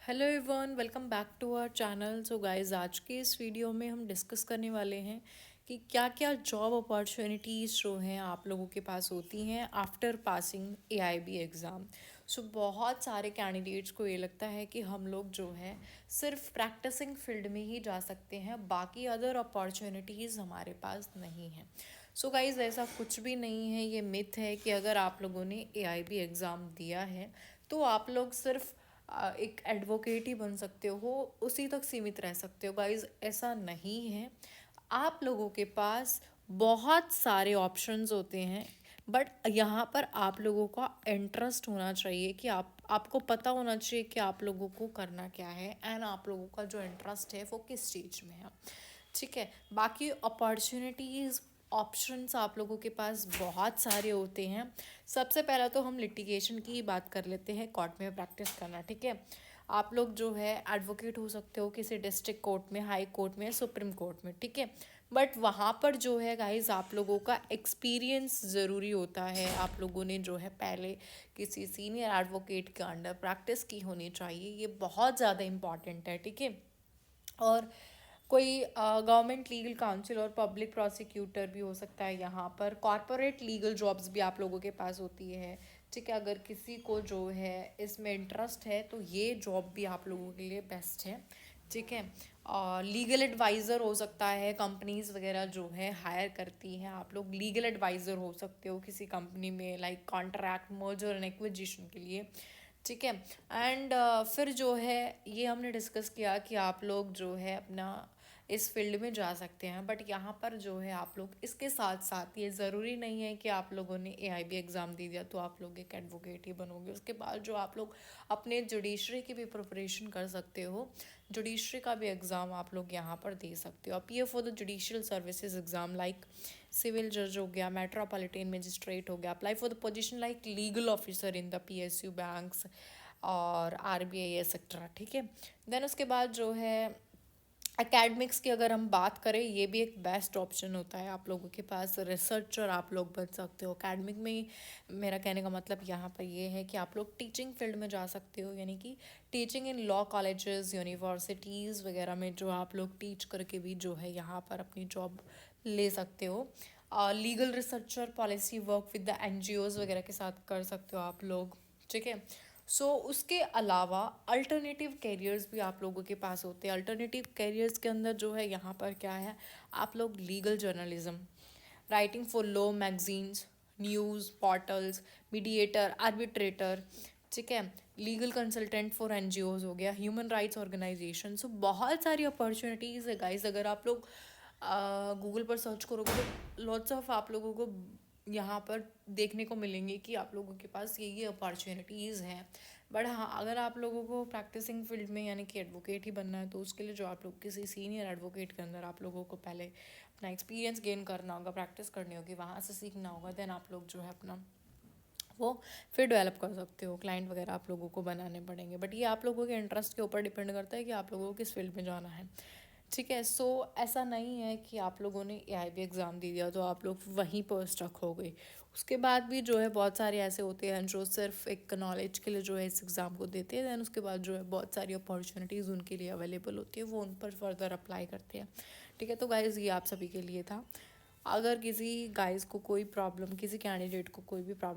Hello everyone, welcome back to our channel. So guys, आज के इस वीडियो में हम डिस्कस करने वाले हैं कि क्या क्या जॉब अपॉर्चुनिटीज़ जो हैं आप लोगों के पास होती हैं आफ्टर पासिंग एआईबी एग्ज़ाम। सो बहुत सारे कैंडिडेट्स को ये लगता है कि हम लोग जो है सिर्फ प्रैक्टिसिंग फील्ड में ही जा सकते हैं, बाकी अदर अपॉर्चुनिटीज़ हमारे पास नहीं हैं। सो गाइस, ऐसा कुछ भी नहीं है। ये मिथ है कि अगर आप लोगों ने एआईबी एग्ज़ाम दिया है तो आप लोग सिर्फ एक एडवोकेट ही बन सकते हो, उसी तक सीमित रह सकते हो। गाइज, ऐसा नहीं है। आप लोगों के पास बहुत सारे ऑप्शंस होते हैं, बट यहाँ पर आप लोगों का इंटरेस्ट होना चाहिए कि आपको पता होना चाहिए कि आप लोगों को करना क्या है, एंड आप लोगों का जो इंटरेस्ट है वो किस चीज़ में है। ठीक है। बाकी अपॉर्चुनिटीज़ ऑप्शंस आप लोगों के पास बहुत सारे होते हैं। सबसे पहला तो हम लिटिगेशन की ही बात कर लेते हैं, कोर्ट में प्रैक्टिस करना। ठीक है। आप लोग जो है एडवोकेट हो सकते हो किसी डिस्ट्रिक्ट कोर्ट में, हाई कोर्ट में, सुप्रीम कोर्ट में। ठीक है। बट वहाँ पर जो है गाइज, आप लोगों का एक्सपीरियंस ज़रूरी होता है। आप लोगों ने जो है पहले किसी सीनियर एडवोकेट के अंडर प्रैक्टिस की होनी चाहिए। ये बहुत ज़्यादा इम्पॉर्टेंट है। ठीक है। और कोई गवर्नमेंट लीगल काउंसिल और पब्लिक प्रोसिक्यूटर भी हो सकता है। यहाँ पर कॉरपोरेट लीगल जॉब्स भी आप लोगों के पास होती है। ठीक है। अगर किसी को जो है इसमें इंटरेस्ट है तो ये जॉब भी आप लोगों के लिए बेस्ट है। ठीक है। और लीगल एडवाइज़र हो सकता है, कंपनीज वगैरह जो है हायर करती हैं, आप लोग लीगल एडवाइज़र हो सकते हो किसी कंपनी में, like contract, merger and acquisition के लिए। ठीक है। एंड फिर जो है ये हमने डिस्कस किया कि आप लोग जो है अपना इस फील्ड में जा सकते हैं, बट यहाँ पर जो है आप लोग इसके साथ साथ ये ज़रूरी नहीं है कि आप लोगों ने एआईबी एग्ज़ाम दे दिया तो आप लोग एक एडवोकेट ही बनोगे। उसके बाद जो आप लोग अपने जुडिशरी की भी प्रिपरेशन कर सकते हो, जुडिशरी का भी एग्ज़ाम आप लोग यहाँ पर दे सकते हो। Appear for the judicial services exam like civil जज हो गया, मेट्रोपॉलिटन मजिस्ट्रेट हो गया। Apply for the position like legal officer in the PSU banks और आरबीआई एक्सेट्रा। ठीक है। देन उसके बाद जो है एकेडमिक्स की अगर हम बात करें, ये भी एक बेस्ट ऑप्शन होता है आप लोगों के पास। रिसर्चर आप लोग बन सकते हो एकेडमिक में ही। मेरा कहने का मतलब यहाँ पर ये है कि आप लोग टीचिंग फील्ड में जा सकते हो, यानी कि teaching in law colleges, universities वगैरह में जो आप लोग टीच करके भी जो है यहाँ पर अपनी जॉब ले सकते हो। Legal researcher, policy work with the NGOs वगैरह के साथ कर सकते हो आप लोग। ठीक है। उसके अलावा अल्टरनेटिव कैरियर्स भी आप लोगों के पास होते हैं। अल्टरनेटिव कैरियर्स के अंदर जो है यहाँ पर क्या है, आप लोग legal journalism, writing for law magazines, news portals, mediator, arbitrator. ठीक है। लीगल कंसल्टेंट फॉर एनजीओज हो गया, ह्यूमन राइट्स ऑर्गेनाइजेशन। सो बहुत सारी अपॉर्चुनिटीज़ है गाइस। अगर आप लोग गूगल पर सर्च करोगे तो लॉट्स ऑफ आप लोगों को यहाँ पर देखने को मिलेंगे कि आप लोगों के पास ये अपॉर्चुनिटीज़ हैं। बट हाँ, अगर आप लोगों को प्रैक्टिसिंग फील्ड में यानी कि एडवोकेट ही बनना है तो उसके लिए जो आप लोग किसी सीनियर एडवोकेट के अंदर आप लोगों को पहले अपना एक्सपीरियंस गेन करना होगा, प्रैक्टिस करनी होगी, वहाँ से सीखना होगा। देन आप लोग जो है अपना वो फिर डेवलप कर सकते हो। क्लाइंट वगैरह आप लोगों को बनाने पड़ेंगे, बट ये आप लोगों के इंटरेस्ट के ऊपर डिपेंड करता है कि आप लोगों को किस फील्ड में जाना है। ठीक है। ऐसा नहीं है कि आप लोगों ने एआईबी एग्ज़ाम दे दिया तो आप लोग वहीं पर स्टक हो गए। उसके बाद भी जो है बहुत सारे ऐसे होते हैं जो सिर्फ एक नॉलेज के लिए जो है इस एग्ज़ाम को देते हैं। दैन उसके बाद जो है बहुत सारी अपॉर्चुनिटीज़ उनके लिए अवेलेबल होती है, वो उन पर फर्दर अप्लाई करते हैं। ठीक है। तो गाइज़, ये आप सभी के लिए था। अगर किसी गाइज़ को कोई प्रॉब्लम, किसी कैंडिडेट को कोई भी प्रॉब्लम